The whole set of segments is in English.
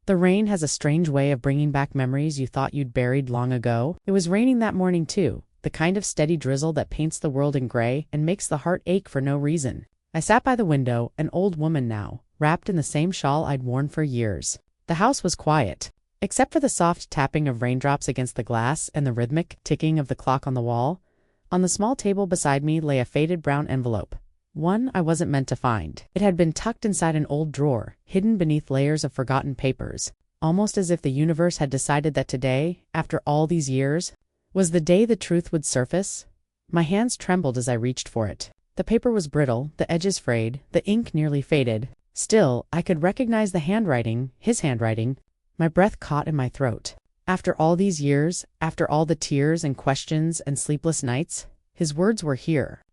The rain has a strange way of bringing back memories you thought you'd buried long ago. It was raining that morning too, the kind of steady drizzle that paints the world in gray and makes the heart ache for no reason. I sat by the window, an old woman now, wrapped in the same shawl I'd worn for years. The house was quiet, except for the soft tapping of raindrops against the glass and the rhythmic ticking of the clock on the wall. On the small table beside me lay a faded brown envelope. One I wasn't meant to find. It had been tucked inside an old drawer, hidden beneath layers of forgotten papers, almost as if the universe had decided that today, after all these years, was the day the truth would surface. My hands trembled as I reached for it. The paper was brittle, the edges frayed, the ink nearly faded. Still, I could recognize the handwriting, his handwriting. My breath caught in my throat. After all these years, after all the tears and questions and sleepless nights, his words were here.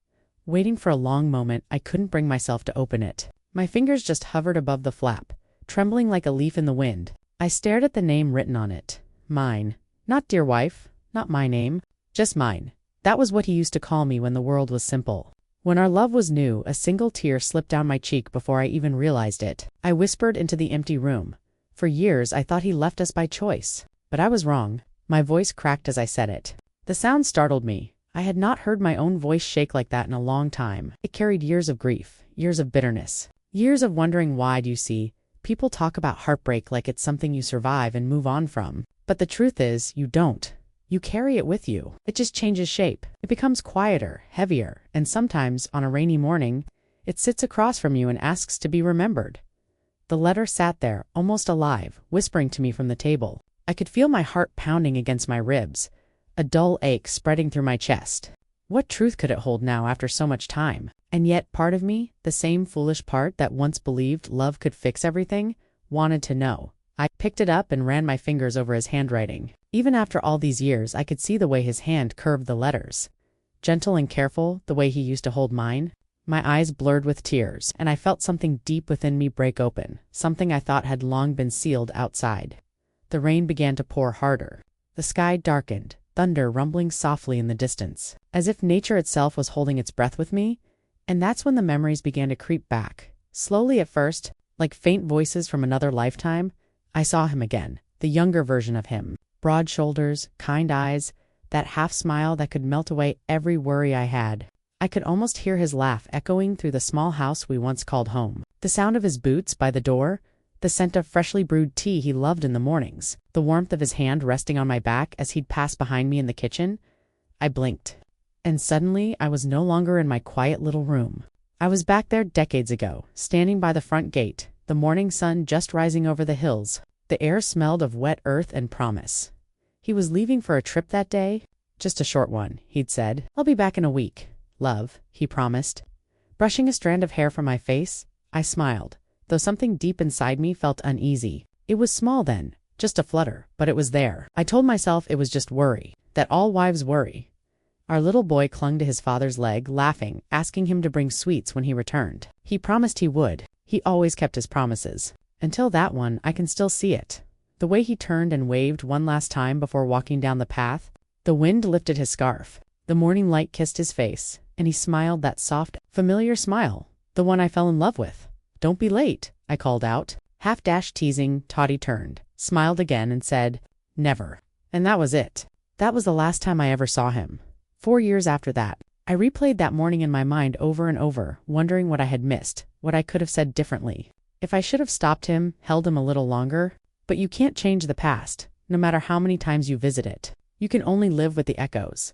Waiting for a long moment, I couldn't bring myself to open it. My fingers just hovered above the flap, trembling like a leaf in the wind. I stared at the name written on it. Mine. Not dear wife, not my name, just mine. That was what he used to call me when the world was simple. When our love was new, a single tear slipped down my cheek before I even realized it. I whispered into the empty room. For years, I thought he left us by choice. But I was wrong. My voice cracked as I said it. The sound startled me. I had not heard my own voice shake like that in a long time. It carried years of grief, years of bitterness, years of wondering why. Do you see? People talk about heartbreak like it's something you survive and move on from. But the truth is, you don't. You carry it with you. It just changes shape. It becomes quieter, heavier, and sometimes, on a rainy morning, it sits across from you and asks to be remembered. The letter sat there, almost alive, whispering to me from the table. I could feel my heart pounding against my ribs, a dull ache spreading through my chest. What truth could it hold now after so much time? And yet part of me, the same foolish part that once believed love could fix everything, wanted to know. I picked it up and ran my fingers over his handwriting. Even after all these years, I could see the way his hand curved the letters. Gentle and careful, the way he used to hold mine. My eyes blurred with tears, and I felt something deep within me break open, something I thought had long been sealed outside. The rain began to pour harder. The sky darkened, thunder rumbling softly in the distance, as if nature itself was holding its breath with me. And that's when the memories began to creep back. Slowly at first, like faint voices from another lifetime, I saw him again, the younger version of him. Broad shoulders, kind eyes, that half smile that could melt away every worry I had. I could almost hear his laugh echoing through the small house we once called home. The sound of his boots by the door, the scent of freshly brewed tea he loved in the mornings, the warmth of his hand resting on my back as he'd pass behind me in the kitchen. I blinked. And suddenly, I was no longer in my quiet little room. I was back there decades ago, standing by the front gate, the morning sun just rising over the hills. The air smelled of wet earth and promise. He was leaving for a trip that day. Just a short one, he'd said. I'll be back in a week, love, he promised. Brushing a strand of hair from my face, I smiled, though something deep inside me felt uneasy. It was small then, just a flutter, but it was there. I told myself it was just worry, that all wives worry. Our little boy clung to his father's leg, laughing, asking him to bring sweets when he returned. He promised he would. He always kept his promises. Until that one, I can still see it. The way he turned and waved one last time before walking down the path. The wind lifted his scarf. The morning light kissed his face, and he smiled that soft, familiar smile, the one I fell in love with. Don't be late, I called out. Half-dashed teasing, Toddy turned, smiled again and said, never. And that was it. That was the last time I ever saw him. 4 years after that, I replayed that morning in my mind over and over, wondering what I had missed, what I could have said differently. If I should have stopped him, held him a little longer. But you can't change the past, no matter how many times you visit it. You can only live with the echoes.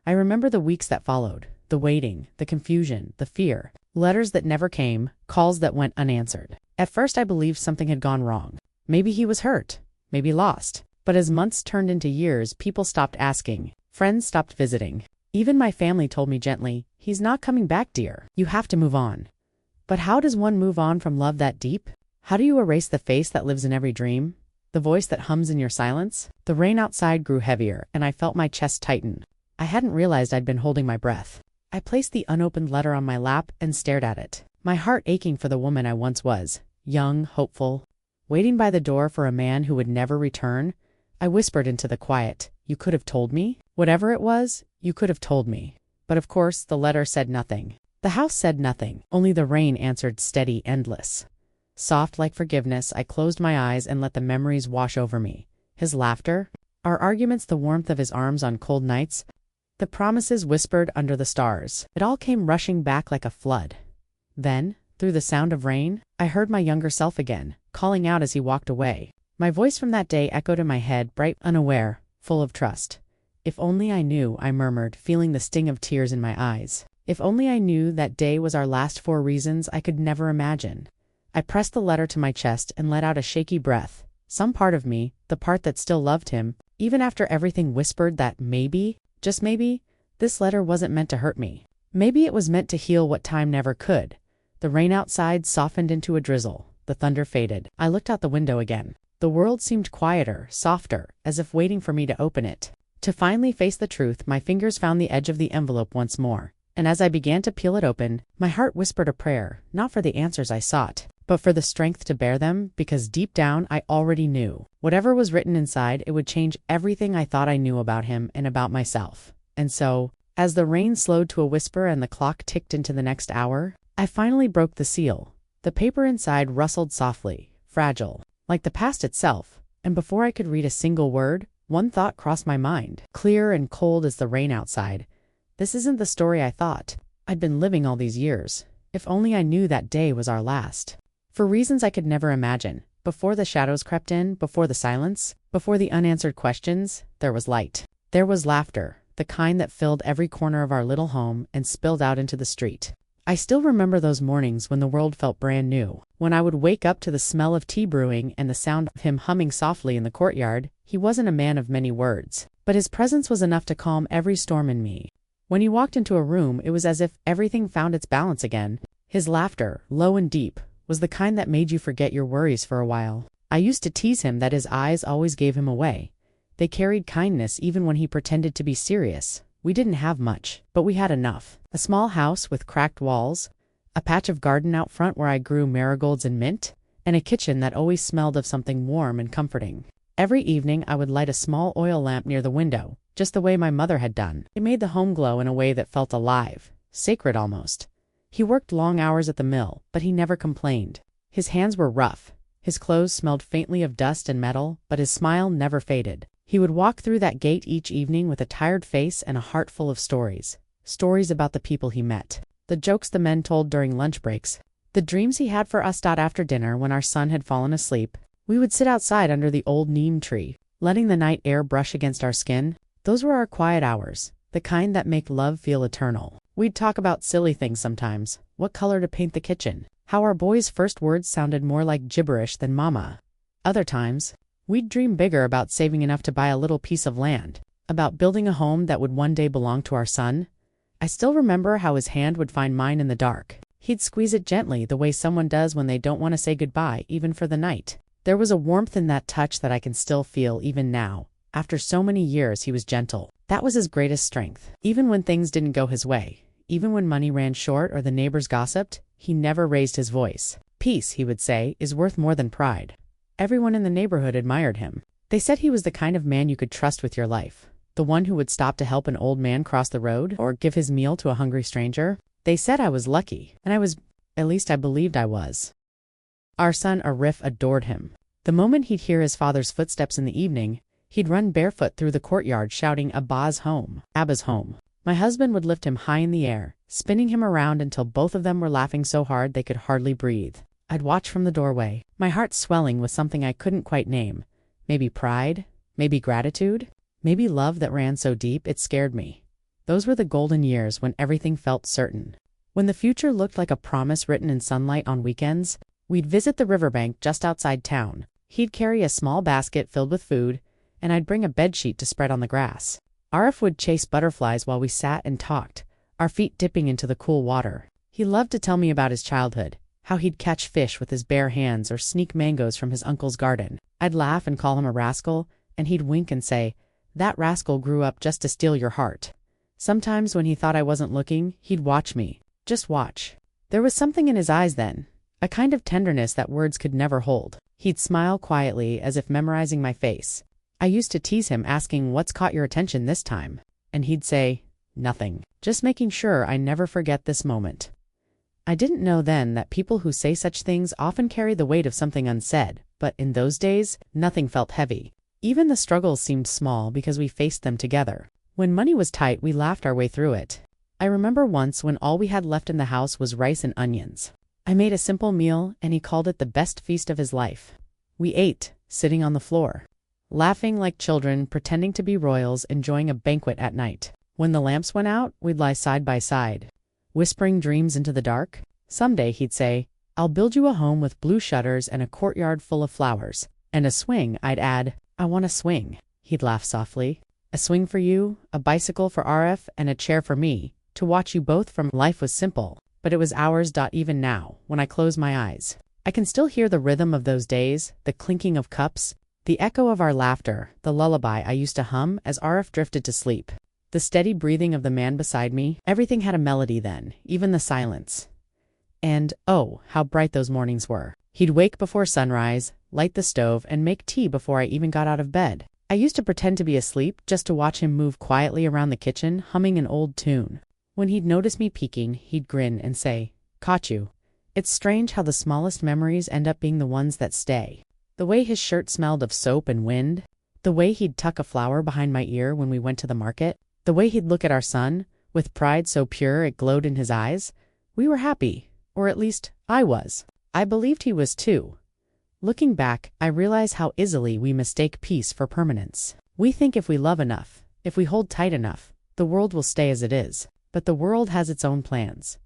I remember the weeks that followed, the waiting, the confusion, the fear, letters that never came, calls that went unanswered. At first I believed something had gone wrong. Maybe he was hurt, maybe lost. But as months turned into years, people stopped asking, friends stopped visiting. Even my family told me gently, he's not coming back, dear. You have to move on. But how does one move on from love that deep? How do you erase the face that lives in every dream? The voice that hums in your silence? The rain outside grew heavier, and I felt my chest tighten. I hadn't realized I'd been holding my breath. I placed the unopened letter on my lap and stared at it, my heart aching for the woman I once was, young, hopeful, waiting by the door for a man who would never return. I whispered into the quiet, you could have told me? Whatever it was, you could have told me. But of course, the letter said nothing. The house said nothing, only the rain answered steady, endless. Soft like forgiveness, I closed my eyes and let the memories wash over me. His laughter, our arguments, the warmth of his arms on cold nights, the promises whispered under the stars. It all came rushing back like a flood. Then, through the sound of rain, I heard my younger self again, calling out as he walked away. My voice from that day echoed in my head, bright, unaware, full of trust. If only I knew, I murmured, feeling the sting of tears in my eyes. If only I knew that day was our last for reasons I could never imagine. I pressed the letter to my chest and let out a shaky breath. Some part of me, the part that still loved him, even after everything, whispered that maybe, just maybe, this letter wasn't meant to hurt me. Maybe it was meant to heal what time never could. The rain outside softened into a drizzle. The thunder faded. I looked out the window again. The world seemed quieter, softer, as if waiting for me to open it. To finally face the truth, my fingers found the edge of the envelope once more. And as I began to peel it open, my heart whispered a prayer, not for the answers I sought, but for the strength to bear them, because deep down I already knew. Whatever was written inside, it would change everything I thought I knew about him and about myself. And so, as the rain slowed to a whisper and the clock ticked into the next hour, I finally broke the seal. The paper inside rustled softly, fragile, like the past itself, and before I could read a single word, one thought crossed my mind, clear and cold as the rain outside. This isn't the story I thought I'd been living all these years. If only I knew that day was our last. For reasons I could never imagine, before the shadows crept in, before the silence, before the unanswered questions, there was light. There was laughter, the kind that filled every corner of our little home and spilled out into the street. I still remember those mornings when the world felt brand new, when I would wake up to the smell of tea brewing and the sound of him humming softly in the courtyard. He wasn't a man of many words, but his presence was enough to calm every storm in me. When he walked into a room, it was as if everything found its balance again. His laughter, low and deep, was the kind that made you forget your worries for a while. I used to tease him that his eyes always gave him away. They carried kindness even when he pretended to be serious. We didn't have much, but we had enough. A small house with cracked walls, a patch of garden out front where I grew marigolds and mint, and a kitchen that always smelled of something warm and comforting. Every evening I would light a small oil lamp near the window, just the way my mother had done. It made the home glow in a way that felt alive, sacred almost. He worked long hours at the mill, but he never complained. His hands were rough. His clothes smelled faintly of dust and metal, but his smile never faded. He would walk through that gate each evening with a tired face and a heart full of stories. Stories about the people he met, the jokes the men told during lunch breaks, the dreams he had for us after dinner when our son had fallen asleep. We would sit outside under the old neem tree, letting the night air brush against our skin. Those were our quiet hours, the kind that make love feel eternal. We'd talk about silly things sometimes, what color to paint the kitchen, how our boy's first words sounded more like gibberish than mama. Other times, we'd dream bigger, about saving enough to buy a little piece of land, about building a home that would one day belong to our son. I still remember how his hand would find mine in the dark. He'd squeeze it gently, the way someone does when they don't want to say goodbye, even for the night. There was a warmth in that touch that I can still feel even now. After so many years, he was gentle. That was his greatest strength. Even when things didn't go his way, even when money ran short or the neighbors gossiped, he never raised his voice. Peace, he would say, is worth more than pride. Everyone in the neighborhood admired him. They said he was the kind of man you could trust with your life. The one who would stop to help an old man cross the road or give his meal to a hungry stranger. They said I was lucky, and I was, at least I believed I was. Our son Arif adored him. The moment he'd hear his father's footsteps in the evening, he'd run barefoot through the courtyard shouting, Abba's home, Abba's home. My husband would lift him high in the air, spinning him around until both of them were laughing so hard they could hardly breathe. I'd watch from the doorway, my heart swelling with something I couldn't quite name. Maybe pride, maybe gratitude, maybe love that ran so deep it scared me. Those were the golden years when everything felt certain. When the future looked like a promise written in sunlight on weekends, we'd visit the riverbank just outside town. He'd carry a small basket filled with food, and I'd bring a bedsheet to spread on the grass. Arif would chase butterflies while we sat and talked, our feet dipping into the cool water. He loved to tell me about his childhood, how he'd catch fish with his bare hands or sneak mangoes from his uncle's garden. I'd laugh and call him a rascal, and he'd wink and say, "That rascal grew up just to steal your heart." Sometimes when he thought I wasn't looking, he'd watch me. Just watch. There was something in his eyes then, a kind of tenderness that words could never hold. He'd smile quietly as if memorizing my face. I used to tease him, asking, "What's caught your attention this time?" And he'd say, "Nothing. Just making sure I never forget this moment." I didn't know then that people who say such things often carry the weight of something unsaid, but in those days, nothing felt heavy. Even the struggles seemed small because we faced them together. When money was tight, we laughed our way through it. I remember once when all we had left in the house was rice and onions. I made a simple meal, and he called it the best feast of his life. We ate, sitting on the floor, laughing like children, pretending to be royals, enjoying a banquet at night. When the lamps went out, we'd lie side by side, whispering dreams into the dark. Someday, he'd say, "I'll build you a home with blue shutters and a courtyard full of flowers. And a swing," I'd add. "I want a swing." He'd laugh softly. "A swing for you, a bicycle for RF, and a chair for me, to watch you both from." Life was simple, but it was ours. Even now, when I close my eyes, I can still hear the rhythm of those days, the clinking of cups, the echo of our laughter, the lullaby I used to hum as RF drifted to sleep, the steady breathing of the man beside me. Everything had a melody then, even the silence. And, oh, how bright those mornings were. He'd wake before sunrise, light the stove, and make tea before I even got out of bed. I used to pretend to be asleep just to watch him move quietly around the kitchen, humming an old tune. When he'd notice me peeking, he'd grin and say, "Caught you." It's strange how the smallest memories end up being the ones that stay. The way his shirt smelled of soap and wind, the way he'd tuck a flower behind my ear when we went to the market, the way he'd look at our son, with pride so pure it glowed in his eyes. We were happy, or at least, I was. I believed he was too. Looking back, I realize how easily we mistake peace for permanence. We think if we love enough, if we hold tight enough, the world will stay as it is. But the world has its own plans.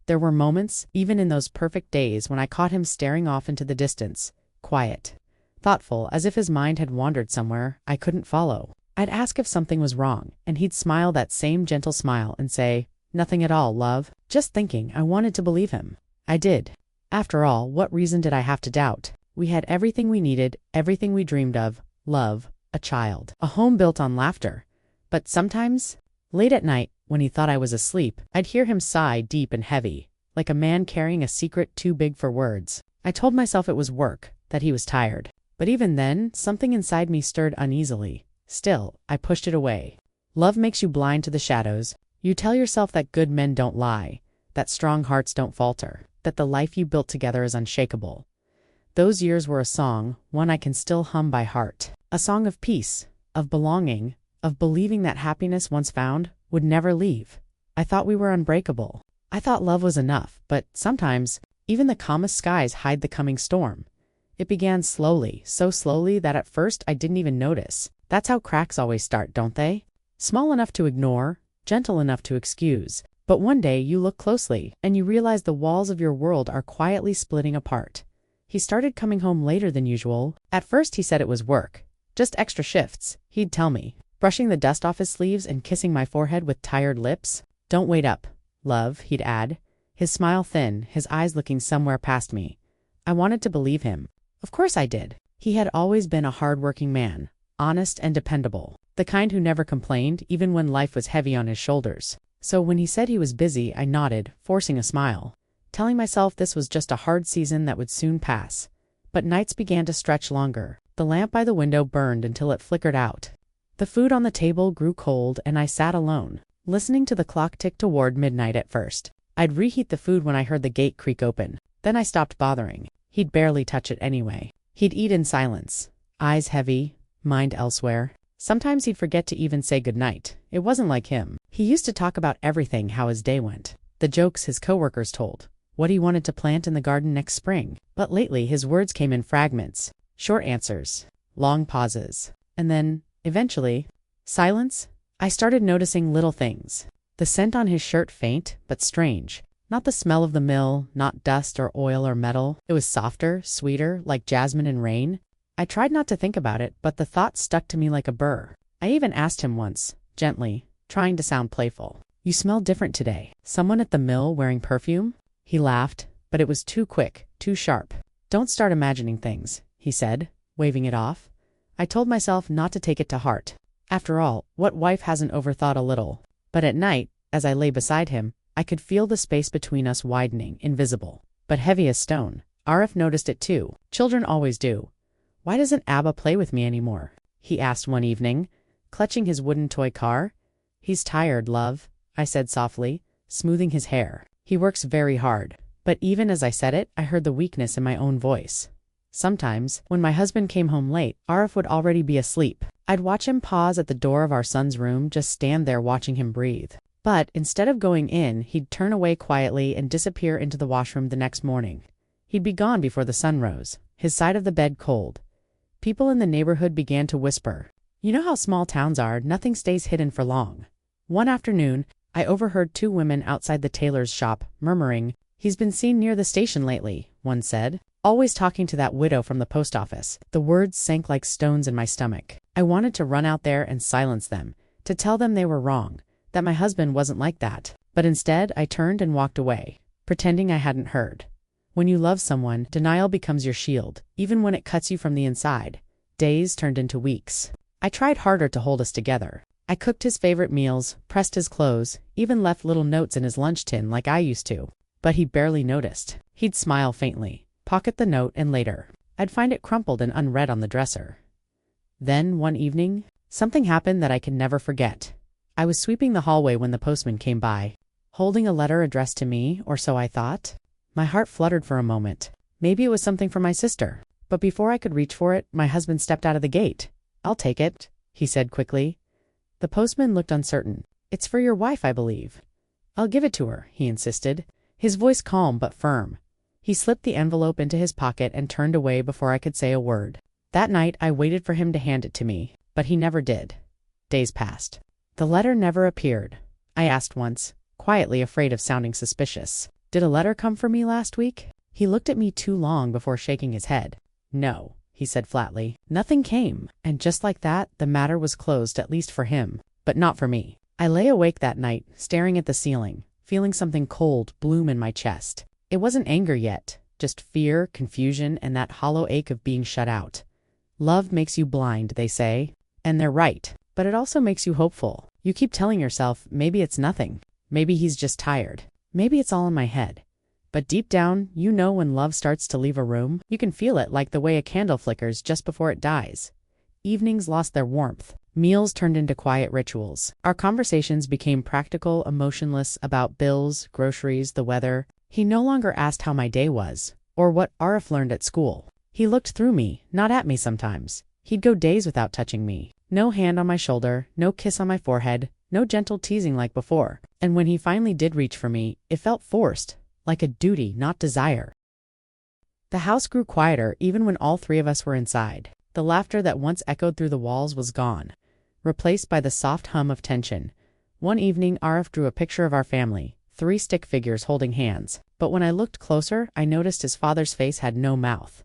There were moments, even in those perfect days, when I caught him staring off into the distance, quiet, thoughtful, as if his mind had wandered somewhere I couldn't follow. I'd ask if something was wrong, and he'd smile that same gentle smile and say, "Nothing at all, love." Just thinking, I wanted to believe him. I did. After all, what reason did I have to doubt? We had everything we needed, everything we dreamed of: love, a child, a home built on laughter. But sometimes, late at night, when he thought I was asleep, I'd hear him sigh deep and heavy, like a man carrying a secret too big for words. I told myself it was work, that he was tired. But even then, something inside me stirred uneasily. Still, I pushed it away. Love makes you blind to the shadows. You tell yourself that good men don't lie, that strong hearts don't falter, that the life you built together is unshakable. Those years were a song, one I can still hum by heart. A song of peace, of belonging, of believing that happiness once found would never leave. I thought we were unbreakable. I thought love was enough, but sometimes, even the calmest skies hide the coming storm. It began slowly, so slowly that at first I didn't even notice. That's how cracks always start, don't they? Small enough to ignore, gentle enough to excuse. But one day you look closely, and you realize the walls of your world are quietly splitting apart. He started coming home later than usual. At first he said it was work, just extra shifts, he'd tell me, brushing the dust off his sleeves and kissing my forehead with tired lips. "Don't wait up, love," he'd add, his smile thin, his eyes looking somewhere past me. I wanted to believe him. Of course I did. He had always been a hard-working man, honest and dependable, the kind who never complained even when life was heavy on his shoulders. So when he said he was busy, I nodded, forcing a smile, telling myself this was just a hard season that would soon pass. But nights began to stretch longer. The lamp by the window burned until it flickered out. The food on the table grew cold, and I sat alone, listening to the clock tick toward midnight at first. I'd reheat the food when I heard the gate creak open. Then I stopped bothering. He'd barely touch it anyway. He'd eat in silence, eyes heavy, mind elsewhere. Sometimes he'd forget to even say goodnight. It wasn't like him. He used to talk about everything, how his day went, the jokes his coworkers told, what he wanted to plant in the garden next spring. But lately his words came in fragments, short answers, long pauses, and then, eventually, silence. I started noticing little things. The scent on his shirt faint, but strange. Not the smell of the mill, not dust or oil or metal. It was softer, sweeter, like jasmine and rain. I tried not to think about it, but the thought stuck to me like a burr. I even asked him once, gently, trying to sound playful, "You smell different today. Someone at the mill wearing perfume?" He laughed, but it was too quick, too sharp. "Don't start imagining things," he said, waving it off. I told myself not to take it to heart. After all, what wife hasn't overthought a little? But at night, as I lay beside him, I could feel the space between us widening, invisible, but heavy as stone. RF noticed it too. Children always do. "Why doesn't Abba play with me anymore?" he asked one evening, clutching his wooden toy car. "He's tired, love," I said softly, smoothing his hair. "He works very hard. But even as I said it, I heard the weakness in my own voice. Sometimes, when my husband came home late, Arif would already be asleep. I'd watch him pause at the door of our son's room, just stand there watching him breathe. But instead of going in, he'd turn away quietly and disappear into the washroom the next morning. He'd be gone before the sun rose, his side of the bed cold. People in the neighborhood began to whisper. You know how small towns are, nothing stays hidden for long. One afternoon, I overheard two women outside the tailor's shop murmuring, "He's been seen near the station lately," one said. Always talking to that widow from the post office. The words sank like stones in my stomach. I wanted to run out there and silence them, to tell them they were wrong, that my husband wasn't like that. But instead, I turned and walked away, pretending I hadn't heard. When you love someone, denial becomes your shield, even when it cuts you from the inside. Days turned into weeks. I tried harder to hold us together. I cooked his favorite meals, pressed his clothes, even left little notes in his lunch tin like I used to. But he barely noticed. He'd smile faintly, pocket the note, and later, I'd find it crumpled and unread on the dresser. Then, one evening, something happened that I can never forget. I was sweeping the hallway when the postman came by, holding a letter addressed to me, or so I thought. My heart fluttered for a moment. Maybe it was something from my sister. But before I could reach for it, my husband stepped out of the gate. "I'll take it," he said quickly. The postman looked uncertain. "It's for your wife, I believe." "I'll give it to her," he insisted, his voice calm but firm. He slipped the envelope into his pocket and turned away before I could say a word. That night, I waited for him to hand it to me, but he never did. Days passed. The letter never appeared. I asked once, quietly afraid of sounding suspicious. "Did a letter come for me last week?" He looked at me too long before shaking his head. "No," he said flatly. "Nothing came." And just like that, the matter was closed, at least for him, but not for me. I lay awake that night, staring at the ceiling, feeling something cold bloom in my chest. It wasn't anger yet, just fear, confusion, and that hollow ache of being shut out. Love makes you blind, they say. And they're right. But it also makes you hopeful. You keep telling yourself, maybe it's nothing. Maybe he's just tired. Maybe it's all in my head. But deep down, you know when love starts to leave a room, you can feel it like the way a candle flickers just before it dies. Evenings lost their warmth. Meals turned into quiet rituals. Our conversations became practical, emotionless, about bills, groceries, the weather. He no longer asked how my day was, or what Arif learned at school. He looked through me, not at me sometimes. He'd go days without touching me. No hand on my shoulder, no kiss on my forehead, no gentle teasing like before. And when he finally did reach for me, it felt forced, like a duty, not desire. The house grew quieter even when all three of us were inside. The laughter that once echoed through the walls was gone, replaced by the soft hum of tension. One evening, Arif drew a picture of our family, 3 stick figures holding hands. But when I looked closer, I noticed his father's face had no mouth.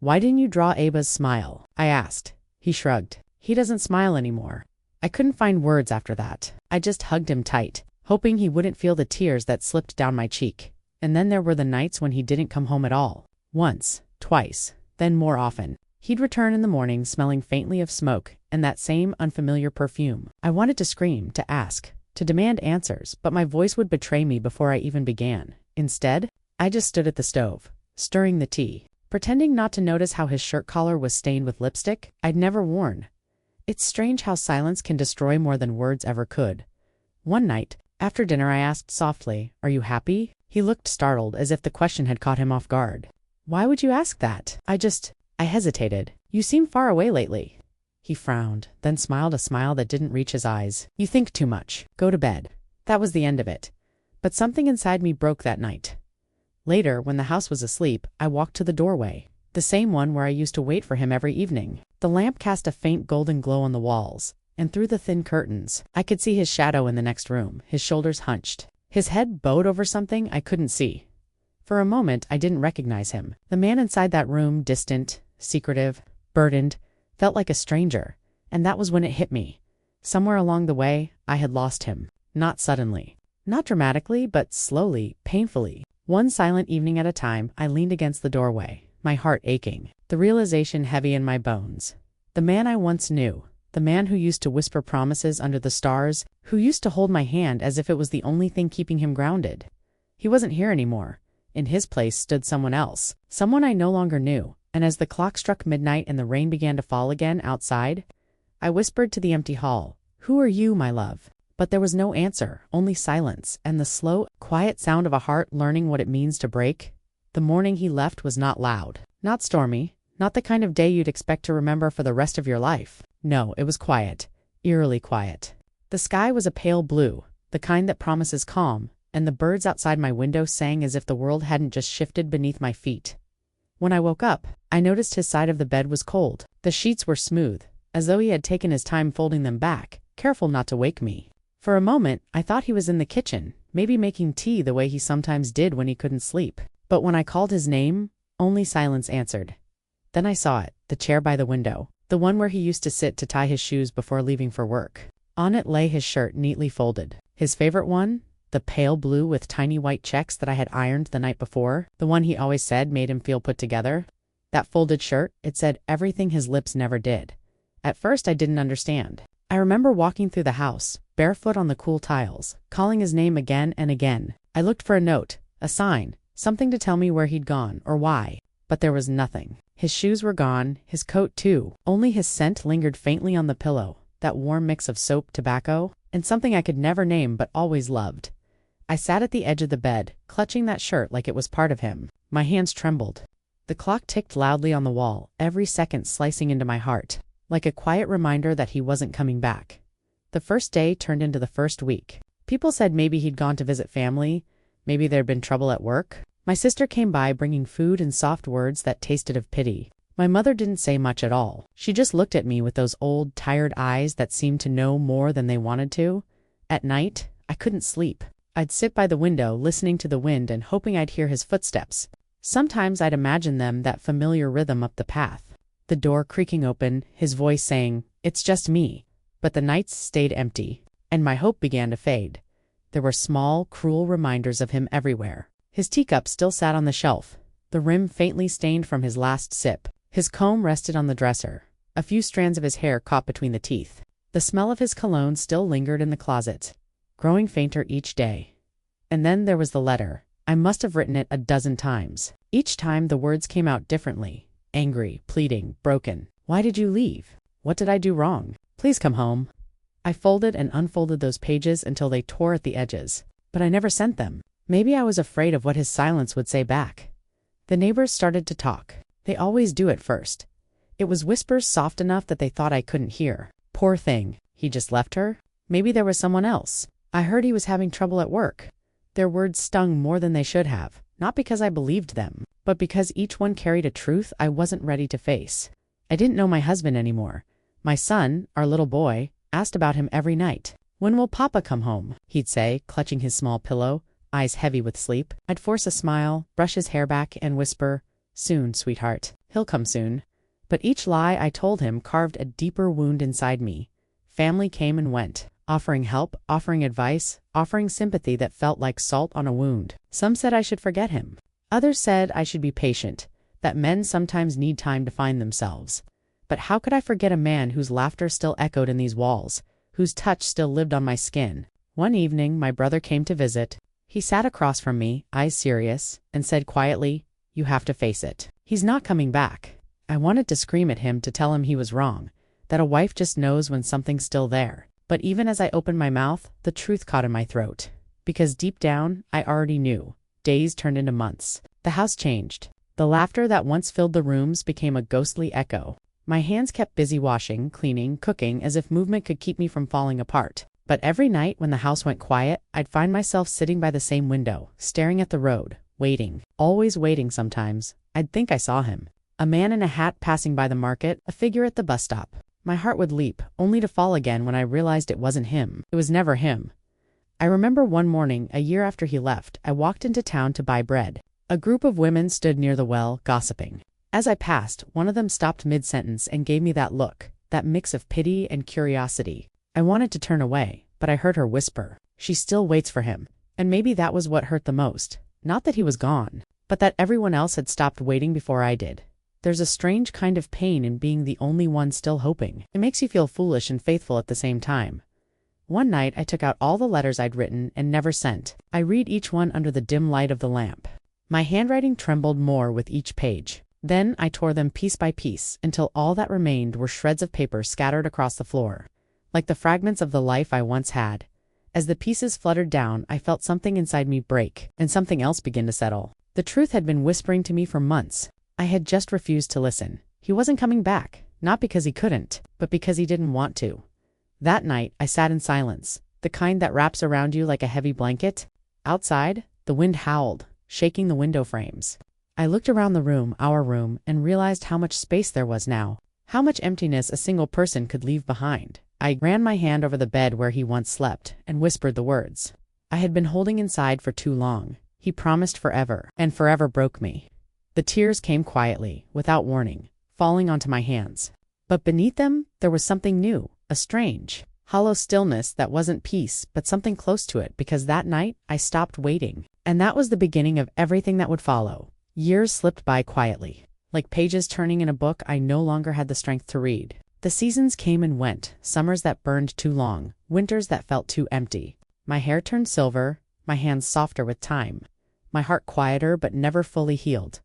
"Why didn't you draw Aba's smile?" I asked. He shrugged. "He doesn't smile anymore." I couldn't find words after that. I just hugged him tight, hoping he wouldn't feel the tears that slipped down my cheek. And then there were the nights when he didn't come home at all. Once, twice, then more often. He'd return in the morning smelling faintly of smoke and that same unfamiliar perfume. I wanted to scream, to ask, to demand answers, but my voice would betray me before I even began. Instead, I just stood at the stove, stirring the tea, pretending not to notice how his shirt collar was stained with lipstick I'd never worn. It's strange how silence can destroy more than words ever could. One night, after dinner, I asked softly, "Are you happy?" He looked startled, as if the question had caught him off guard. "Why would you ask that?" I hesitated. "You seem far away lately." He frowned, then smiled a smile that didn't reach his eyes. "You think too much. Go to bed." That was the end of it. But something inside me broke that night. Later, when the house was asleep, I walked to the doorway, the same one where I used to wait for him every evening. The lamp cast a faint golden glow on the walls, and through the thin curtains, I could see his shadow in the next room, his shoulders hunched, his head bowed over something I couldn't see. For a moment, I didn't recognize him. The man inside that room, distant, secretive, burdened, felt like a stranger, and that was when it hit me. Somewhere along the way, I had lost him. Not suddenly. Not dramatically, but slowly, painfully. One silent evening at a time, I leaned against the doorway, my heart aching, the realization heavy in my bones. The man I once knew, the man who used to whisper promises under the stars, who used to hold my hand as if it was the only thing keeping him grounded. He wasn't here anymore. In his place stood someone else, someone I no longer knew, and as the clock struck midnight and the rain began to fall again outside, I whispered to the empty hall, "Who are you, my love?" But there was no answer, only silence, and the slow, quiet sound of a heart learning what it means to break. The morning he left was not loud, not stormy, not the kind of day you'd expect to remember for the rest of your life. No, it was quiet, eerily quiet. The sky was a pale blue, the kind that promises calm, and the birds outside my window sang as if the world hadn't just shifted beneath my feet. When I woke up, I noticed his side of the bed was cold. The sheets were smooth, as though he had taken his time folding them back, careful not to wake me. For a moment, I thought he was in the kitchen, maybe making tea the way he sometimes did when he couldn't sleep. But when I called his name, only silence answered. Then I saw it, the chair by the window, the one where he used to sit to tie his shoes before leaving for work. On it lay his shirt neatly folded. His favorite one? The pale blue with tiny white checks that I had ironed the night before, the one he always said made him feel put together. That folded shirt, it said everything his lips never did. At first I didn't understand. I remember walking through the house, barefoot on the cool tiles, calling his name again and again. I looked for a note, a sign, something to tell me where he'd gone or why. But there was nothing. His shoes were gone, his coat too. Only his scent lingered faintly on the pillow, that warm mix of soap, tobacco, and something I could never name but always loved. I sat at the edge of the bed, clutching that shirt like it was part of him. My hands trembled. The clock ticked loudly on the wall, every second slicing into my heart, like a quiet reminder that he wasn't coming back. The first day turned into the first week. People said maybe he'd gone to visit family, maybe there'd been trouble at work. My sister came by bringing food and soft words that tasted of pity. My mother didn't say much at all. She just looked at me with those old, tired eyes that seemed to know more than they wanted to. At night, I couldn't sleep. I'd sit by the window listening to the wind and hoping I'd hear his footsteps. Sometimes I'd imagine them, that familiar rhythm up the path. The door creaking open, his voice saying, "It's just me." But the nights stayed empty, and my hope began to fade. There were small, cruel reminders of him everywhere. His teacup still sat on the shelf, the rim faintly stained from his last sip. His comb rested on the dresser, a few strands of his hair caught between the teeth. The smell of his cologne still lingered in the closet, growing fainter each day. And then there was the letter. I must have written it a dozen times. Each time the words came out differently. Angry, pleading, broken. Why did you leave? What did I do wrong? Please come home. I folded and unfolded those pages until they tore at the edges. But I never sent them. Maybe I was afraid of what his silence would say back. The neighbors started to talk. They always do at first. It was whispers soft enough that they thought I couldn't hear. Poor thing. He just left her? Maybe there was someone else. I heard he was having trouble at work. Their words stung more than they should have, not because I believed them, but because each one carried a truth I wasn't ready to face. I didn't know my husband anymore. My son, our little boy, asked about him every night. "When will Papa come home?" he'd say, clutching his small pillow, eyes heavy with sleep. I'd force a smile, brush his hair back, and whisper, "Soon, sweetheart. He'll come soon." But each lie I told him carved a deeper wound inside me. Family came and went, offering help, offering advice, offering sympathy that felt like salt on a wound. Some said I should forget him. Others said I should be patient, that men sometimes need time to find themselves. But how could I forget a man whose laughter still echoed in these walls, whose touch still lived on my skin? One evening, my brother came to visit. He sat across from me, eyes serious, and said quietly, "You have to face it. He's not coming back." I wanted to scream at him to tell him he was wrong, that a wife just knows when something's still there. But even as I opened my mouth, the truth caught in my throat. Because deep down, I already knew. Days turned into months. The house changed. The laughter that once filled the rooms became a ghostly echo. My hands kept busy washing, cleaning, cooking, as if movement could keep me from falling apart. But every night when the house went quiet, I'd find myself sitting by the same window, staring at the road, waiting. Always waiting sometimes. I'd think I saw him. A man in a hat passing by the market, a figure at the bus stop. My heart would leap, only to fall again when I realized it wasn't him. It was never him. I remember one morning, a year after he left, I walked into town to buy bread. A group of women stood near the well, gossiping. As I passed, one of them stopped mid-sentence and gave me that look, that mix of pity and curiosity. I wanted to turn away, but I heard her whisper, "She still waits for him." And maybe that was what hurt the most. Not that he was gone, but that everyone else had stopped waiting before I did. There's a strange kind of pain in being the only one still hoping. It makes you feel foolish and faithful at the same time. One night, I took out all the letters I'd written and never sent. I read each one under the dim light of the lamp. My handwriting trembled more with each page. Then I tore them piece by piece until all that remained were shreds of paper scattered across the floor, like the fragments of the life I once had. As the pieces fluttered down, I felt something inside me break, and something else begin to settle. The truth had been whispering to me for months. I had just refused to listen. He wasn't coming back, not because he couldn't, but because he didn't want to. That night, I sat in silence, the kind that wraps around you like a heavy blanket. Outside, the wind howled, shaking the window frames. I looked around the room, our room, and realized how much space there was now, how much emptiness a single person could leave behind. I ran my hand over the bed where he once slept, and whispered the words I had been holding inside for too long. He promised forever, and forever broke me. The tears came quietly, without warning, falling onto my hands. But beneath them, there was something new, a strange, hollow stillness that wasn't peace, but something close to it, because that night, I stopped waiting. And that was the beginning of everything that would follow. Years slipped by quietly, like pages turning in a book I no longer had the strength to read. The seasons came and went, summers that burned too long, winters that felt too empty. My hair turned silver, my hands softer with time, my heart quieter but never fully healed.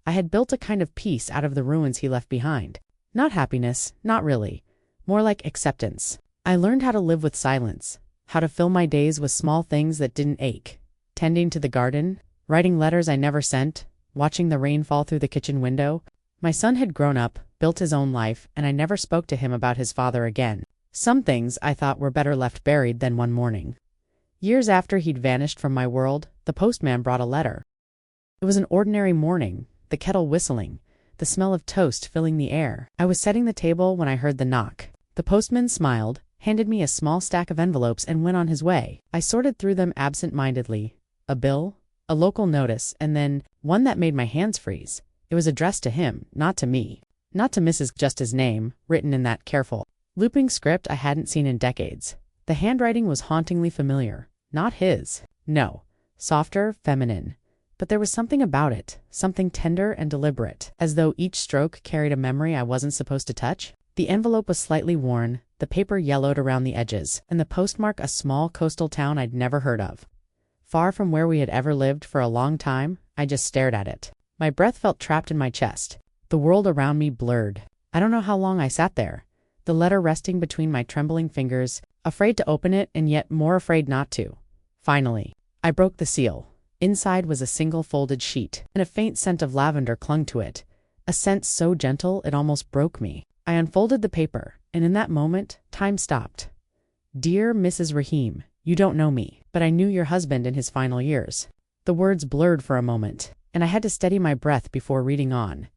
I had built a kind of peace out of the ruins he left behind. Not happiness, not really. More like acceptance. I learned how to live with silence, how to fill my days with small things that didn't ache. Tending to the garden, writing letters I never sent, watching the rain fall through the kitchen window. My son had grown up, built his own life, and I never spoke to him about his father again. Some things I thought were better left buried than one morning. Years after he'd vanished from my world, the postman brought a letter. It was an ordinary morning, the kettle whistling, the smell of toast filling the air. I was setting the table when I heard the knock. The postman smiled, handed me a small stack of envelopes, and went on his way. I sorted through them absent-mindedly. A bill, a local notice, and then one that made my hands freeze. It was addressed to him, not to me. Not to Mrs. Just his name, written in that careful, looping script I hadn't seen in decades. The handwriting was hauntingly familiar. Not his. No. Softer, feminine. But there was something about it, something tender and deliberate, as though each stroke carried a memory I wasn't supposed to touch. The envelope was slightly worn, the paper yellowed around the edges, and the postmark a small coastal town I'd never heard of. Far from where we had ever lived for a long time, I just stared at it. My breath felt trapped in my chest. The world around me blurred. I don't know how long I sat there, the letter resting between my trembling fingers, afraid to open it and yet more afraid not to. Finally, I broke the seal. Inside was a single folded sheet, and a faint scent of lavender clung to it, a scent so gentle it almost broke me. I unfolded the paper, and in that moment, time stopped. Dear Mrs. Rahim, you don't know me, but I knew your husband in his final years. The words blurred for a moment, and I had to steady my breath before reading on.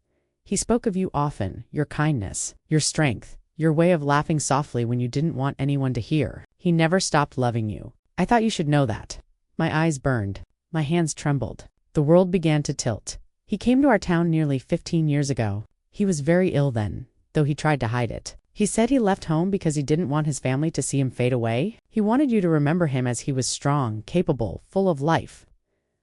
He spoke of you often, your kindness, your strength, your way of laughing softly when you didn't want anyone to hear. He never stopped loving you. I thought you should know that. My eyes burned. My hands trembled. The world began to tilt. He came to our town nearly 15 years ago. He was very ill then, though he tried to hide it. He said he left home because he didn't want his family to see him fade away. He wanted you to remember him as he was strong, capable, full of life.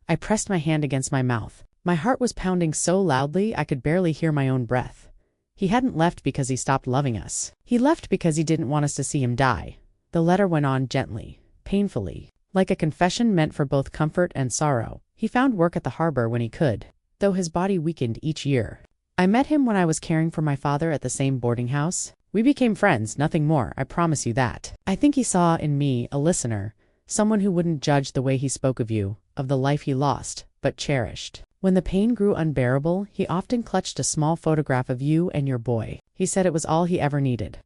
I pressed my hand against my mouth. My heart was pounding so loudly I could barely hear my own breath. He hadn't left because he stopped loving us. He left because he didn't want us to see him die. The letter went on gently, painfully, like a confession meant for both comfort and sorrow. He found work at the harbor when he could, though his body weakened each year. I met him when I was caring for my father at the same boarding house. We became friends, nothing more, I promise you that. I think he saw in me a listener, someone who wouldn't judge the way he spoke of you, of the life he lost, but cherished. When the pain grew unbearable, he often clutched a small photograph of you and your boy. He said it was all he ever needed.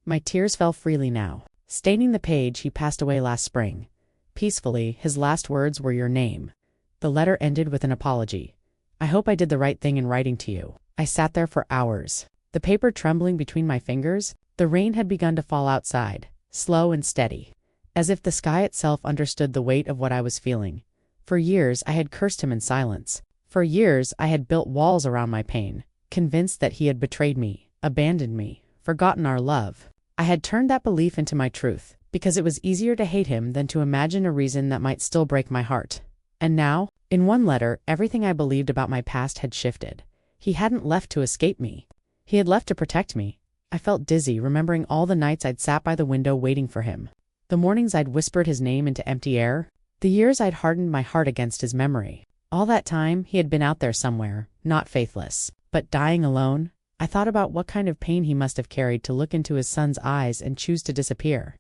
My tears fell freely now. Staining the page, he passed away last spring. Peacefully, his last words were your name. The letter ended with an apology. I hope I did the right thing in writing to you. I sat there for hours, the paper trembling between my fingers. The rain had begun to fall outside, slow and steady, as if the sky itself understood the weight of what I was feeling. For years, I had cursed him in silence. For years, I had built walls around my pain, convinced that he had betrayed me, abandoned me, forgotten our love. I had turned that belief into my truth, because it was easier to hate him than to imagine a reason that might still break my heart. And now, in one letter, everything I believed about my past had shifted. He hadn't left to escape me. He had left to protect me. I felt dizzy, remembering all the nights I'd sat by the window waiting for him. The mornings I'd whispered his name into empty air. The years I'd hardened my heart against his memory. All that time, he had been out there somewhere, not faithless, but dying alone. I thought about what kind of pain he must have carried to look into his son's eyes and choose to disappear.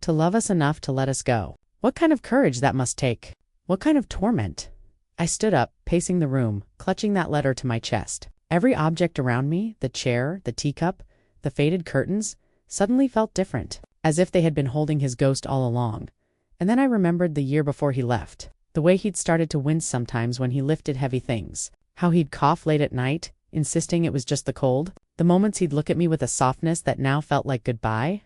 To love us enough to let us go. What kind of courage that must take? What kind of torment? I stood up, pacing the room, clutching that letter to my chest. Every object around me, the chair, the teacup, the faded curtains, suddenly felt different, as if they had been holding his ghost all along. And then I remembered the year before he left, the way he'd started to wince sometimes when he lifted heavy things, how he'd cough late at night, insisting it was just the cold, the moments he'd look at me with a softness that now felt like goodbye.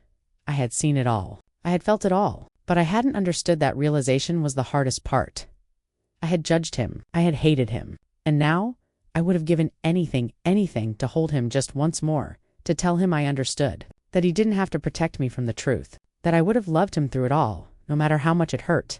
I had seen it all. I had felt it all, but I hadn't understood that realization was the hardest part. I had judged him, I had hated him, and now I would have given anything to hold him just once more, to tell him I understood, that he didn't have to protect me from the truth, that I would have loved him through it all, no matter how much it hurt.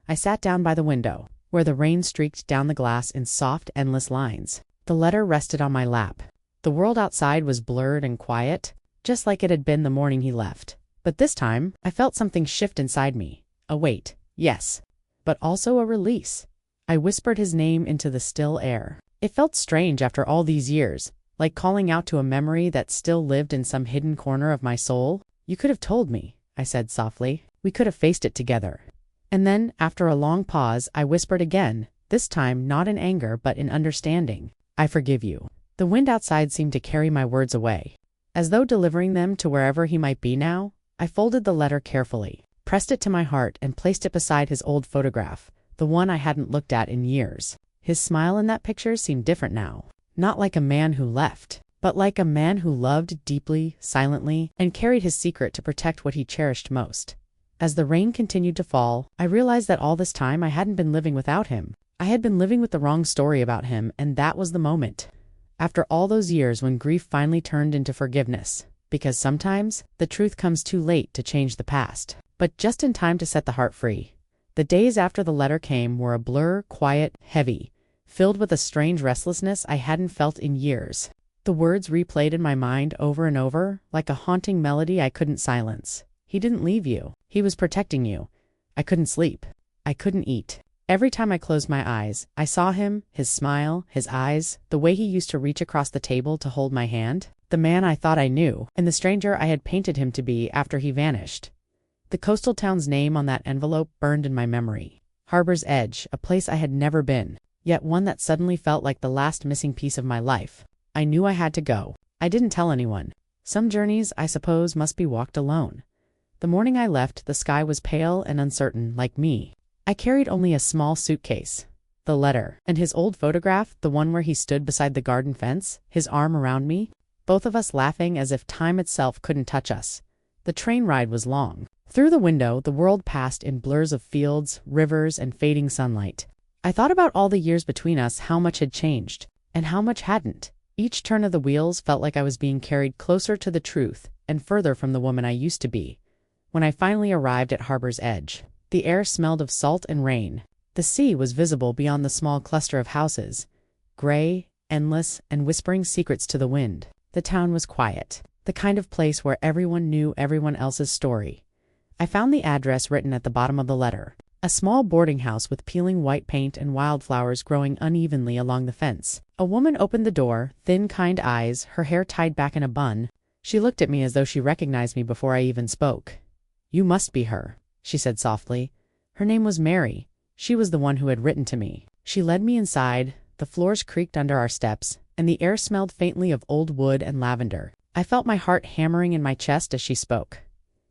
I sat down by the window, where the rain streaked down the glass in soft, endless lines. The letter rested on my lap. The world outside was blurred and quiet, just like it had been the morning he left. But this time, I felt something shift inside me. A weight, yes, but also a release. I whispered his name into the still air. It felt strange after all these years, like calling out to a memory that still lived in some hidden corner of my soul. You could have told me, I said softly. We could have faced it together. And then, after a long pause, I whispered again, this time not in anger but in understanding. I forgive you. The wind outside seemed to carry my words away. As though delivering them to wherever he might be now, I folded the letter carefully, pressed it to my heart, and placed it beside his old photograph, the one I hadn't looked at in years. His smile in that picture seemed different now. Not like a man who left, but like a man who loved deeply, silently, and carried his secret to protect what he cherished most. As the rain continued to fall, I realized that all this time I hadn't been living without him. I had been living with the wrong story about him, and that was the moment. After all those years when grief finally turned into forgiveness. Because sometimes, the truth comes too late to change the past, but just in time to set the heart free. The days after the letter came were a blur, quiet, heavy, filled with a strange restlessness I hadn't felt in years. The words replayed in my mind over and over, like a haunting melody I couldn't silence. He didn't leave you. He was protecting you. I couldn't sleep. I couldn't eat. Every time I closed my eyes, I saw him, his smile, his eyes, the way he used to reach across the table to hold my hand, the man I thought I knew, and the stranger I had painted him to be after he vanished. The coastal town's name on that envelope burned in my memory. Harbor's Edge, a place I had never been, yet one that suddenly felt like the last missing piece of my life. I knew I had to go. I didn't tell anyone. Some journeys, I suppose, must be walked alone. The morning I left, the sky was pale and uncertain, like me. I carried only a small suitcase, the letter, and his old photograph, the one where he stood beside the garden fence, his arm around me, both of us laughing as if time itself couldn't touch us. The train ride was long. Through the window, the world passed in blurs of fields, rivers, and fading sunlight. I thought about all the years between us, how much had changed, and how much hadn't. Each turn of the wheels felt like I was being carried closer to the truth and further from the woman I used to be. When I finally arrived at Harbor's Edge, the air smelled of salt and rain. The sea was visible beyond the small cluster of houses, gray, endless, and whispering secrets to the wind. The town was quiet, the kind of place where everyone knew everyone else's story. I found the address written at the bottom of the letter, a small boarding house with peeling white paint and wildflowers growing unevenly along the fence. A woman opened the door, thin, kind eyes, her hair tied back in a bun. She looked at me as though she recognized me before I even spoke. "You must be her," she said softly. Her name was Mary. She was the one who had written to me. She led me inside, the floors creaked under our steps, and the air smelled faintly of old wood and lavender. I felt my heart hammering in my chest as she spoke.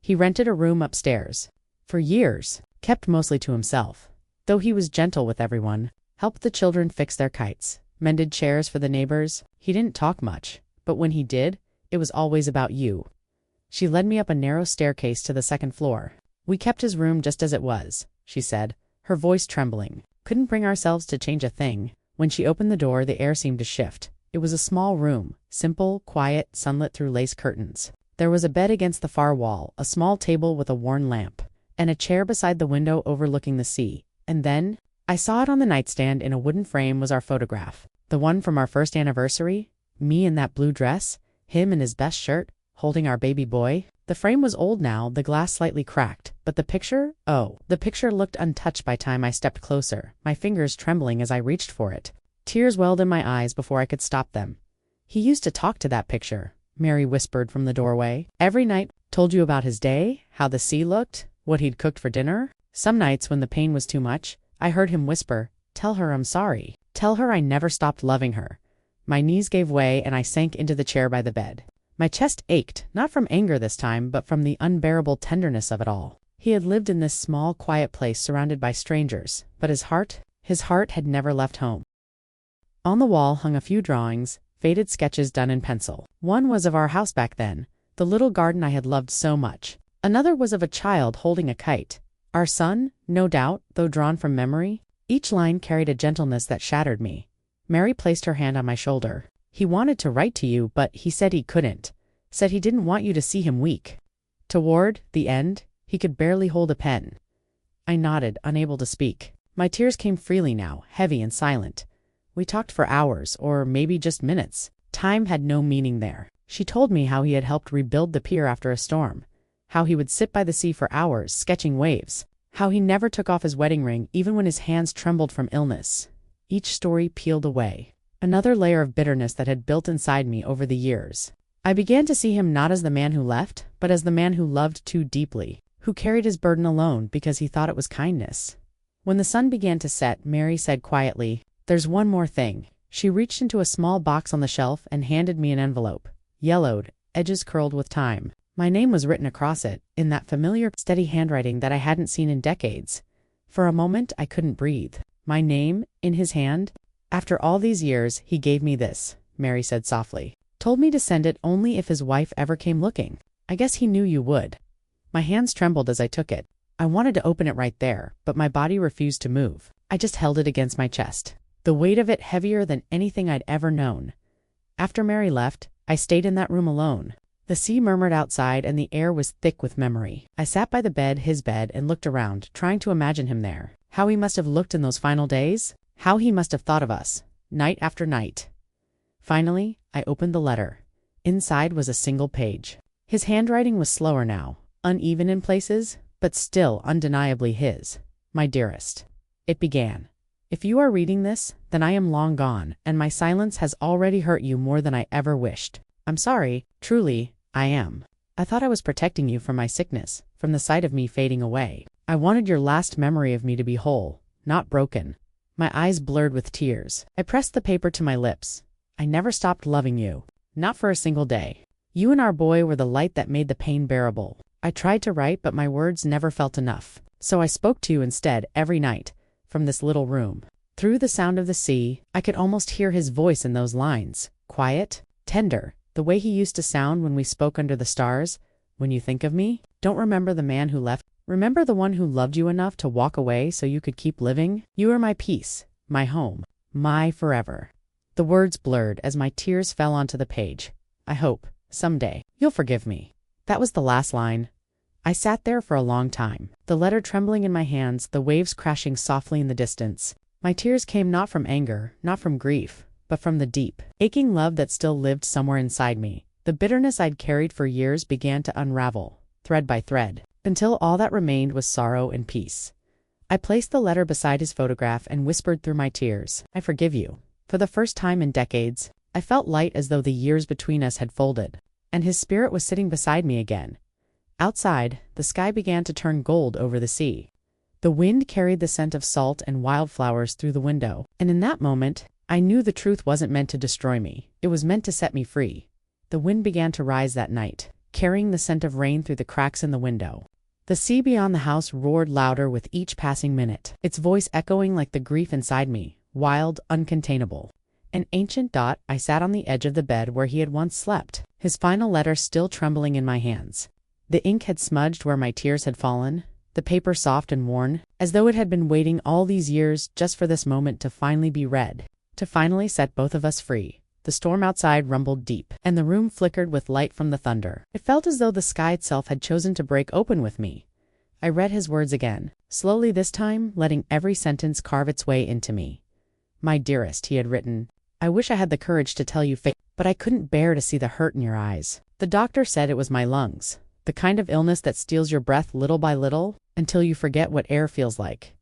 He rented a room upstairs. For years, kept mostly to himself. Though he was gentle with everyone, helped the children fix their kites, mended chairs for the neighbors, he didn't talk much, but when he did, it was always about you. She led me up a narrow staircase to the second floor. "We kept his room just as it was," she said, her voice trembling. Couldn't bring ourselves to change a thing. When she opened the door, the air seemed to shift. It was a small room, simple, quiet, sunlit through lace curtains. There was a bed against the far wall, a small table with a worn lamp, and a chair beside the window overlooking the sea. And then, I saw it on the nightstand in a wooden frame was our photograph. The one from our first anniversary, me in that blue dress, him in his best shirt, holding our baby boy. The frame was old now, the glass slightly cracked, but the picture looked untouched by time I stepped closer, my fingers trembling as I reached for it. Tears welled in my eyes before I could stop them. "He used to talk to that picture," Mary whispered from the doorway. "Every night, told you about his day, how the sea looked, what he'd cooked for dinner." Some nights when the pain was too much, I heard him whisper, "Tell her I'm sorry. Tell her I never stopped loving her." My knees gave way and I sank into the chair by the bed. My chest ached, not from anger this time, but from the unbearable tenderness of it all. He had lived in this small, quiet place surrounded by strangers, but his heart had never left home. On the wall hung a few drawings, faded sketches done in pencil. One was of our house back then, the little garden I had loved so much. Another was of a child holding a kite. Our son, no doubt, though drawn from memory. Each line carried a gentleness that shattered me. Mary placed her hand on my shoulder. "He wanted to write to you, but he said he couldn't. Said he didn't want you to see him weak." Toward the end, he could barely hold a pen. I nodded, unable to speak. My tears came freely now, heavy and silent. We talked for hours, or maybe just minutes. Time had no meaning there. She told me how he had helped rebuild the pier after a storm, how he would sit by the sea for hours, sketching waves, how he never took off his wedding ring even when his hands trembled from illness. Each story peeled away, another layer of bitterness that had built inside me over the years. I began to see him not as the man who left, but as the man who loved too deeply, who carried his burden alone because he thought it was kindness. When the sun began to set, Mary said quietly, "There's one more thing." She reached into a small box on the shelf and handed me an envelope. Yellowed, edges curled with time. My name was written across it, in that familiar, steady handwriting that I hadn't seen in decades. For a moment, I couldn't breathe. My name, in his hand? "After all these years, he gave me this," Mary said softly. "Told me to send it only if his wife ever came looking. I guess he knew you would." My hands trembled as I took it. I wanted to open it right there, but my body refused to move. I just held it against my chest, the weight of it heavier than anything I'd ever known. After Mary left, I stayed in that room alone. The sea murmured outside and the air was thick with memory. I sat by the bed, his bed, and looked around, trying to imagine him there. How he must have looked in those final days. How he must have thought of us, night after night. Finally, I opened the letter. Inside was a single page. His handwriting was slower now, uneven in places, but still undeniably his. "My dearest." It began. "If you are reading this, then I am long gone, and my silence has already hurt you more than I ever wished. I'm sorry, truly, I am. I thought I was protecting you from my sickness, from the sight of me fading away. I wanted your last memory of me to be whole, not broken." My eyes blurred with tears. I pressed the paper to my lips. "I never stopped loving you. Not for a single day. You and our boy were the light that made the pain bearable. I tried to write, but my words never felt enough. So I spoke to you instead every night, from this little room. Through the sound of the sea, I could almost hear his voice in those lines. Quiet, tender, the way he used to sound when we spoke under the stars. When you think of me, don't remember the man who left. Remember the one who loved you enough to walk away so you could keep living. You are my peace, my home, my forever." The words blurred as my tears fell onto the page. "I hope, someday, you'll forgive me." That was the last line. I sat there for a long time, the letter trembling in my hands, the waves crashing softly in the distance. My tears came not from anger, not from grief, but from the deep, aching love that still lived somewhere inside me. The bitterness I'd carried for years began to unravel, thread by thread, until all that remained was sorrow and peace. I placed the letter beside his photograph and whispered through my tears, "I forgive you." For the first time in decades, I felt light as though the years between us had folded, and his spirit was sitting beside me again. Outside, the sky began to turn gold over the sea. The wind carried the scent of salt and wildflowers through the window, and in that moment, I knew the truth wasn't meant to destroy me. It was meant to set me free. The wind began to rise that night, carrying the scent of rain through the cracks in the window. The sea beyond the house roared louder with each passing minute, its voice echoing like the grief inside me, wild, uncontainable. An ancient dot, I sat on the edge of the bed where he had once slept, his final letter still trembling in my hands. The ink had smudged where my tears had fallen, the paper soft and worn, as though it had been waiting all these years just for this moment to finally be read, to finally set both of us free. The storm outside rumbled deep, and the room flickered with light from the thunder. It felt as though the sky itself had chosen to break open with me. I read his words again, slowly this time, letting every sentence carve its way into me. "My dearest," he had written, "I wish I had the courage to tell you but I couldn't bear to see the hurt in your eyes. The doctor said it was my lungs, the kind of illness that steals your breath little by little, until you forget what air feels like."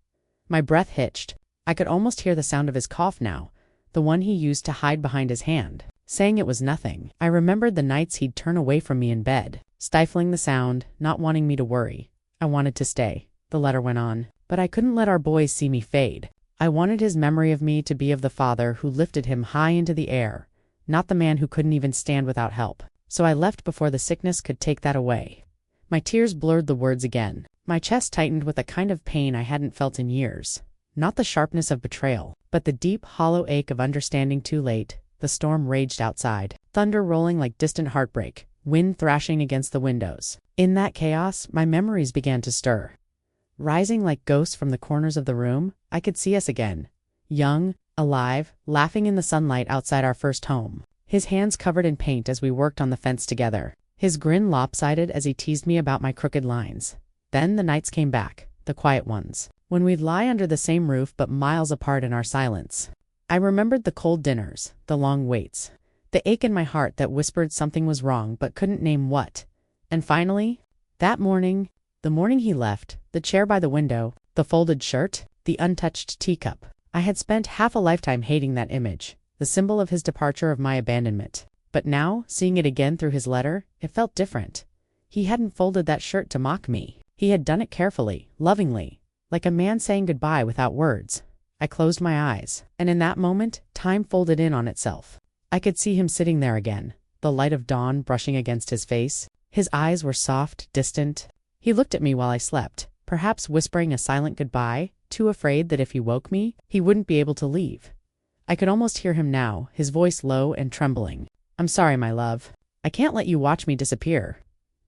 My breath hitched. I could almost hear the sound of his cough now, the one he used to hide behind his hand, saying it was nothing. I remembered the nights he'd turn away from me in bed, stifling the sound, not wanting me to worry. I wanted to stay. the letter went on. But I couldn't let our boys see me fade. I wanted his memory of me to be of the father who lifted him high into the air, not the man who couldn't even stand without help. So I left before the sickness could take that away. My tears blurred the words again. My chest tightened with a kind of pain I hadn't felt in years. Not the sharpness of betrayal, but the deep, hollow ache of understanding too late. The storm raged outside, thunder rolling like distant heartbreak, wind thrashing against the windows. In that chaos, my memories began to stir. Rising like ghosts from the corners of the room, I could see us again. Young, alive, laughing in the sunlight outside our first home. His hands covered in paint as we worked on the fence together. His grin lopsided as he teased me about my crooked lines. Then the nights came back, the quiet ones, when we'd lie under the same roof but miles apart in our silence. I remembered the cold dinners, the long waits, the ache in my heart that whispered something was wrong but couldn't name what. And finally, that morning, the morning he left, the chair by the window, the folded shirt, the untouched teacup. I had spent half a lifetime hating that image, the symbol of his departure, of my abandonment. But now, seeing it again through his letter, it felt different. He hadn't folded that shirt to mock me. He had done it carefully, lovingly, like a man saying goodbye without words. I closed my eyes, and in that moment, time folded in on itself. I could see him sitting there again, the light of dawn brushing against his face. His eyes were soft, distant. He looked at me while I slept, perhaps whispering a silent goodbye, too afraid that if he woke me, he wouldn't be able to leave. I could almost hear him now, his voice low and trembling. "I'm sorry, my love. I can't let you watch me disappear."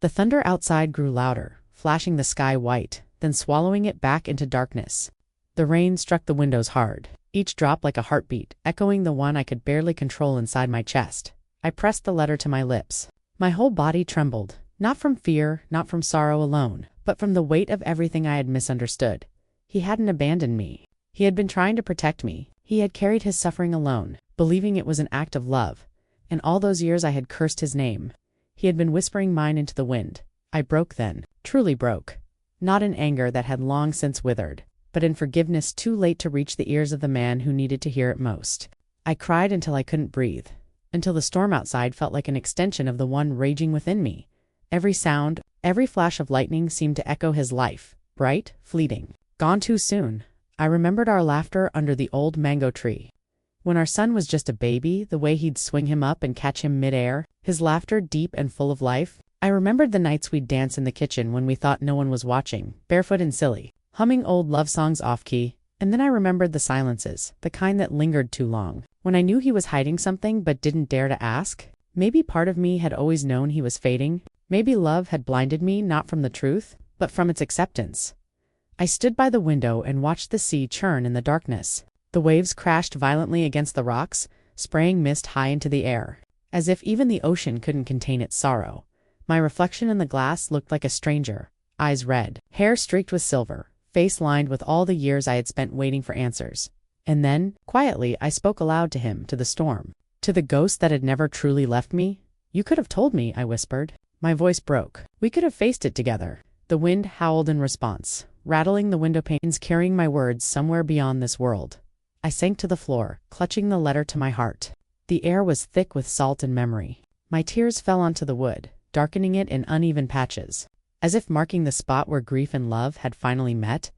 The thunder outside grew louder, flashing the sky white, then swallowing it back into darkness. The rain struck the windows hard, each drop like a heartbeat, echoing the one I could barely control inside my chest. I pressed the letter to my lips. My whole body trembled, not from fear, not from sorrow alone, but from the weight of everything I had misunderstood. He hadn't abandoned me. He had been trying to protect me. He had carried his suffering alone, believing it was an act of love. And all those years I had cursed his name. He had been whispering mine into the wind. I broke then, truly broke. Not in anger that had long since withered, but in forgiveness too late to reach the ears of the man who needed to hear it most. I cried until I couldn't breathe, until the storm outside felt like an extension of the one raging within me. Every sound, every flash of lightning seemed to echo his life, bright, fleeting, gone too soon. I remembered our laughter under the old mango tree. When our son was just a baby, the way he'd swing him up and catch him mid-air, his laughter deep and full of life. I remembered the nights we'd dance in the kitchen when we thought no one was watching, barefoot and silly, humming old love songs off-key. And then I remembered the silences, the kind that lingered too long, when I knew he was hiding something but didn't dare to ask. Maybe part of me had always known he was fading. Maybe love had blinded me not from the truth, but from its acceptance. I stood by the window and watched the sea churn in the darkness. The waves crashed violently against the rocks, spraying mist high into the air, as if even the ocean couldn't contain its sorrow. My reflection in the glass looked like a stranger, eyes red, hair streaked with silver, face lined with all the years I had spent waiting for answers. And then, quietly, I spoke aloud to him, to the storm, to the ghost that had never truly left me. "You could have told me," I whispered. My voice broke. "We could have faced it together." The wind howled in response, rattling the window panes, carrying my words somewhere beyond this world. I sank to the floor, clutching the letter to my heart. The air was thick with salt and memory. My tears fell onto the wood, darkening it in uneven patches, as if marking the spot where grief and love had finally met.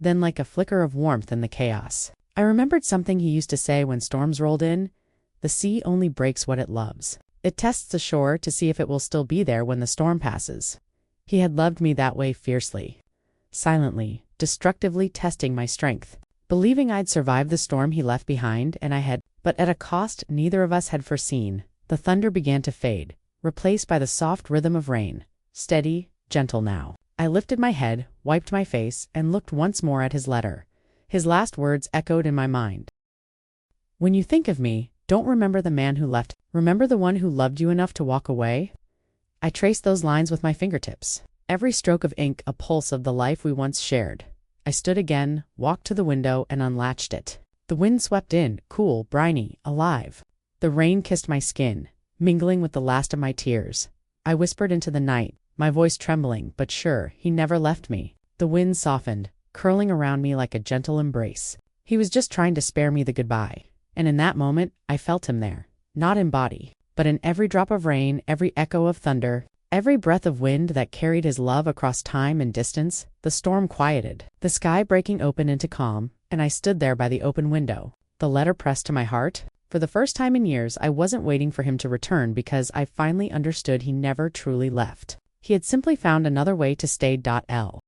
Then, like a flicker of warmth in the chaos, I remembered something he used to say when storms rolled in. "The sea only breaks what it loves. It tests the shore to see if it will still be there when the storm passes." He had loved me that way, fiercely, silently, destructively testing my strength, believing I'd survive the storm he left behind, and I had, but at a cost neither of us had foreseen. The thunder began to fade, replaced by the soft rhythm of rain, steady, gentle now. I lifted my head, wiped my face, and looked once more at his letter. His last words echoed in my mind. "When you think of me, don't remember the man who left. Remember the one who loved you enough to walk away." I traced those lines with my fingertips, every stroke of ink a pulse of the life we once shared. I stood again, walked to the window, and unlatched it. The wind swept in, cool, briny, alive. The rain kissed my skin, mingling with the last of my tears. I whispered into the night, my voice trembling but sure. He never left me. The wind softened, curling around me like a gentle embrace. He was just trying to spare me the goodbye. And in that moment, I felt him there, not in body, but in every drop of rain, every echo of thunder, Every breath of wind that carried his love across time and distance, the storm quieted, the sky breaking open into calm, and I stood there by the open window, the letter pressed to my heart. For the first time in years, I wasn't waiting for him to return because I finally understood he never truly left. He had simply found another way to stay. L.